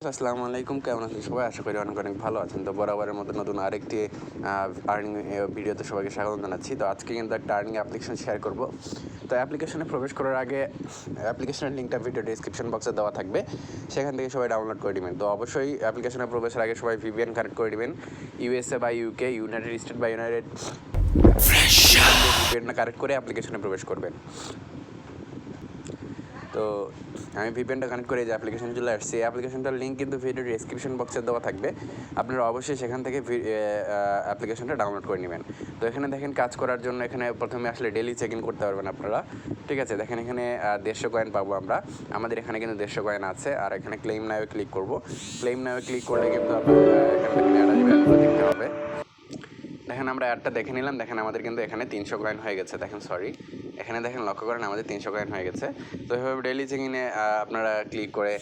আসসালামু আলাইকুম, কেমন আছেন সবাই? আশা করি অনেক অনেক ভালো আছেন। তো বরাবরের মতো নতুন আরেকটি আর্নিং ভিডিওতে সবাইকে স্বাগত জানাচ্ছি। তো আজকে কিন্তু একটা আর্নিং অ্যাপ্লিকেশন শেয়ার করব। তো অ্যাপ্লিকেশনে প্রবেশ করার আগে অ্যাপ্লিকেশনের লিঙ্কটা ভিডিও ডিসক্রিপশন বক্সে দেওয়া থাকবে, সেখান থেকে সবাই ডাউনলোড করে নেবেন। তো অবশ্যই অ্যাপ্লিকেশনে প্রবেশের আগে সবাই ভিপিএন কানেক্ট করে নেবেন। ইউএসএ বা ইউকে, ইউনাইটেড স্টেট বা ইউনাইটেড ভিপিএনটা কানেক্ট করে অ্যাপ্লিকেশনে প্রবেশ করবেন। তো আমি ভিপিএনটা কানেক্ট করে যে অ্যাপ্লিকেশন চলে আসছে, এই অ্যাপ্লিকেশনটার লিঙ্ক কিন্তু ভিডিও ডিসক্রিপশন বক্সে দেওয়া থাকবে। আপনারা অবশ্যই সেখান থেকে অ্যাপ্লিকেশনটা ডাউনলোড করে নেবেন। তো এখানে দেখেন কাজ করার জন্য এখানে প্রথমে আসলে ডেলি চেক ইন করতে পারবেন আপনারা, ঠিক আছে? দেখেন এখানে 150 কয়েন পাবো আমরা, আমাদের এখানে কিন্তু 150 কয়েন আছে। আর এখানে ক্লেম নাও ক্লিক করব। ক্লেম নাও ক্লিক করলে কিন্তু আপনার এখানে অ্যাড আসবে, অ্যাডগুলো দেখতে হবে। দেখেন আমরা অ্যাডটা দেখে নিলাম, দেখেন আমাদের কিন্তু এখানে 300 কয়েন হয়ে গেছে। দেখেন এখানে দেখেন লক্ষ্য করেন আমাদের 300 কয়েন হয়ে গেছে। তো এভাবে ডেইলি চেকিংয়ে আপনারা ক্লিক করে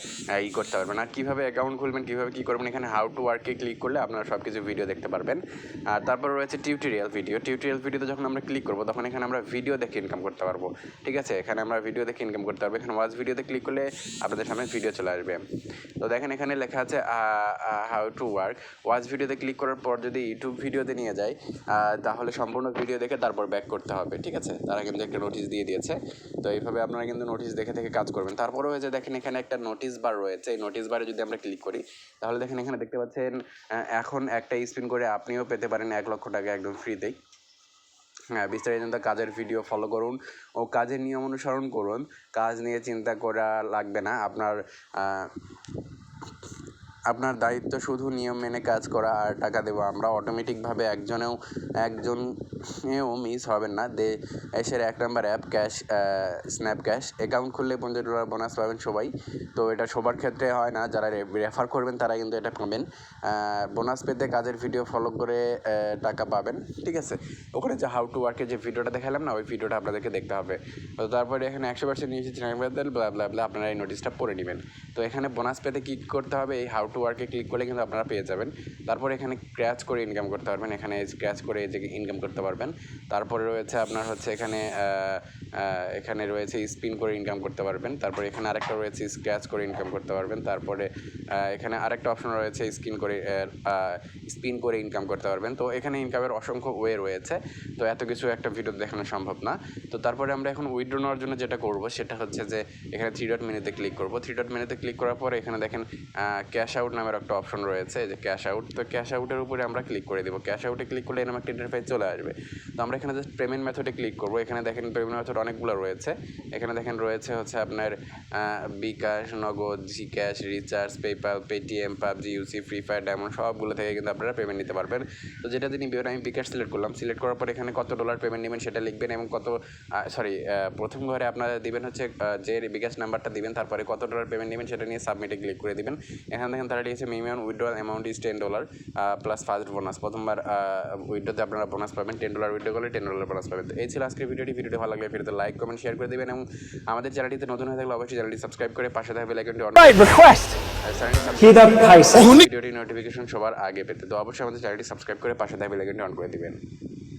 করতে পারবেন। আর কীভাবে অ্যাকাউন্ট খুলবেন, কীভাবে কী করবেন, এখানে হাউ টু ওয়ার্কে ক্লিক করলে আপনারা সব কিছু ভিডিও দেখতে পারবেন। আর তারপর রয়েছে টিউটোরিয়াল ভিডিওতে যখন আমরা ক্লিক করবো তখন এখানে আমরা ভিডিও দেখে ইনকাম করতে পারবো, ঠিক আছে? এখানে আমরা ভিডিও দেখে ইনকাম করতে পারবো। এখানে ওয়াচ ভিডিওতে ক্লিক করলে আপনাদের সামনে ভিডিও চলে আসবে। তো দেখেন এখানে লেখা আছে হাউ টু ওয়ার্ক। ওয়াচ ভিডিওতে ক্লিক করার পর যদি ইউটিউব ভিডিওতে নিয়ে যায় তাহলে সম্পূর্ণ ভিডিও দেখে তারপর ব্যাক করতে হবে, ঠিক আছে? তারা কিন্তু একটা নোটিশ দিয়ে দিয়েছে। তো এইভাবে আপনারা কিন্তু নোটিশ দেখে কাজ করবেন। তারপরে হয়েছে দেখেন এখানে একটা নোটিশ বার রয়েছে, এই নোটিশ বারে যদি আমরা ক্লিক করি তাহলে দেখেন এখানে দেখতে পাচ্ছেন এখন একটা স্পিন করে আপনিও পেতে পারেন 1 লক্ষ টাকা একদম ফ্রিতেই। হ্যাঁ, বিস্তারিত কাজের ভিডিও ফলো করুন ও কাজের নিয়ম অনুসরণ করুন। কাজ নিয়ে চিন্তা করা লাগবে না, আপনার দায়িত্ব শুধু নিয়ম মেনে কাজ করা আর টাকা দেবো আমরা। অটোমেটিকভাবে একজনেও মিস হবেন না। দেশের 1 নম্বর অ্যাপ স্ন্যাপ ক্যাশ। অ্যাকাউন্ট খুললে $50 বোনাস পাবেন সবাই। তো এটা সবার ক্ষেত্রে হয় না, যারা রেফার করবেন তারা কিন্তু এটা পাবেন। বোনাস পেতে কাজের ভিডিও ফলো করে টাকা পাবেন, ঠিক আছে? ওখানে যে হাউ টু ওয়ার্কের যে ভিডিওটা দেখালাম না, ওই ভিডিওটা আপনাদেরকে দেখতে হবে। তো তারপরে এখানে 100% নিয়েছি আপনারা এই নোটিশটা পড়ে নেবেন। তো এখানে বোনাস পেতে কী করতে হবে, এই হাউ টু ওয়ার্কে ক্লিক করলে কিন্তু আপনারা পেয়ে যাবেন। তারপরে এখানে স্ক্র্যাচ করে ইনকাম করতে পারবেন, এখানে স্ক্র্যাচ করে যে ইনকাম করতে পারবেন। তারপরে রয়েছে আপনার হচ্ছে এখানে রয়েছে স্পিন করে ইনকাম করতে পারবেন। তারপরে এখানে আরেকটা রয়েছে স্ক্র্যাচ করে ইনকাম করতে পারবেন। তারপরে এখানে আরেকটা অপশন রয়েছে স্পিন করে ইনকাম করতে পারবেন। তো এখানে ইনকামের অসংখ্য ওয়ে রয়েছে, তো এত কিছু একটা ভিডিও দেখানো সম্ভব না। তো তারপরে আমরা এখন উইথড্র নেওয়ার জন্য যেটা করব সেটা হচ্ছে যে এখানে 3 ডট মেনুতে ক্লিক করব। 3 ডট মেনুতে ক্লিক করার পরে এখানে দেখেন ক্যাশ আউট নামের একটা অপশন রয়েছে, যে ক্যাশ আউট। তো ক্যাশ আউটের উপরে আমরা ক্লিক করে দেবো। ক্যাশ আউটে ক্লিক করলে এরকম একটা ইন্টারফেস চলে আসবে। তো আমরা এখানে জাস্ট পেমেন্ট মেথডে ক্লিক করব। এখানে দেখেন পেমেন্ট মেথড অনেকগুলো রয়েছে। এখানে দেখেন রয়েছে হচ্ছে আপনার bKash, Nagad, GCash, recharge, PayPal, Paytm, PUBG, UC, free fire, diamond সবগুলো থেকে কিন্তু আপনারা পেমেন্ট নিতে পারবেন। তো যেটা দিয়ে নিবেন, আমি বিকাশ সিলেক্ট করলাম। সিলেক্ট করার পর এখানে কত ডলার পেমেন্ট নেবেন সেটা লিখবেন এবং প্রথম ঘরে আপনারা দিবেন হচ্ছে যে বিকাশ নাম্বারটা দিবেন, তারপরে কত ডলার পেমেন্ট নেবেন সেটা নিয়ে সাবমিটে ক্লিক করে দিবেন। এখানে দেখেন তারা দিয়েছে minimum withdrawal amount is $10 plus first bonus. প্রথমবার উইথড্রতে আপনারা বোনাস পাবেন, $10 উইথড্র করলে $10 বোনাস পাবেন। তো এই ছিল আজকের ভিডিওটি ভালো লাগলে ভিডিওতে লাইক, কমেন্ট, শেয়ার করে দেবেন এবং আমাদের চ্যানেলটিতে নতুন হয়ে থাকলে অবশ্যই চ্যানেলটি সাবস্ক্রাইব করে পাশে থাকা বেল আইকনটি অন ভিডিওটি নোটিফিকেশন সবার আগে পেতে। তো অবশ্যই আমাদের চ্যানেলটি সাবস্ক্রাইব করে পাশে থাকা বেল আইকনটি অন করে দিবেন।